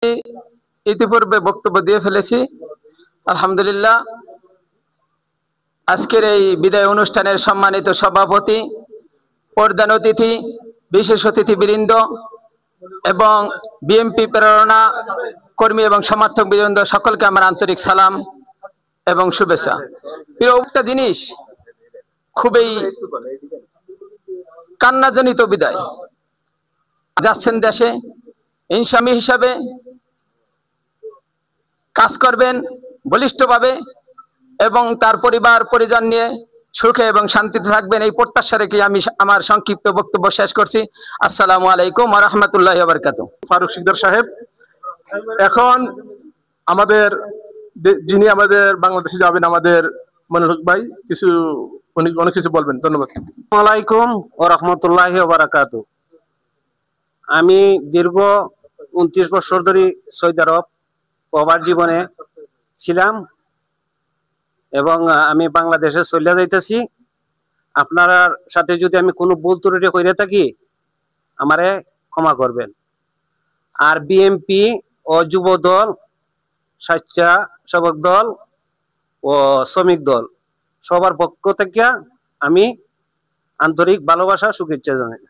ইতিপূর্বে বক্তব্য দিয়ে ফেলেছি। আলহামদুলিল্লাহ, আজকের এই বিদায় অনুষ্ঠানের সম্মানিত সভাপতি, প্রধান অতিথি, বিশেষ অতিথিবৃন্দ এবং বিএনপি প্রেরণা কর্মী এবং সমর্থক বৃন্দ, সকলকে আমার আন্তরিক সালাম এবং শুভেচ্ছা। প্রিয়, একটা জিনিস খুবই কান্নাজনিত বিদায় যাচ্ছেন দেশে। ইনসামি হিসাবে কাজ করবেন বলিষ্ঠভাবে এবং তার পরিবার পরিজন নিয়ে সুখে এবং শান্তিতে থাকবেন, এই প্রত্যাশা রেখে আমি আমার সংক্ষিপ্ত বক্তব্য শেষ করছি। আসসালামু আলাইকুম ওয়া রাহমাতুল্লাহি ওয়া বারাকাতুহু। ফারুক সিকদার সাহেব, এখন আমাদের যিনি আমাদের বাংলাদেশে যাবেন, আমাদের মনির হক ভাই অনেক কিছু বলবেন। ধন্যবাদ। আসসালামু আলাইকুম ওয়া রাহমাতুল্লাহি ওয়া বারাকাতুহু। আমি দীর্ঘ 29 বছর ধরে সৌদি আরব প্রবাস জীবনে ছিলাম এবং আমি বাংলাদেশে চলে যাইতেছি। আপনার সাথে যদি আমি কোনো ভুল ত্রুটি করে থাকি আমারে ক্ষমা করবেন। আর বিএনপি ও যুব দল, স্বেচ্ছাসেবক দল ও শ্রমিক দল সবার পক্ষ থেকে আমি আন্তরিক ভালোবাসা শুভেচ্ছা জানাই।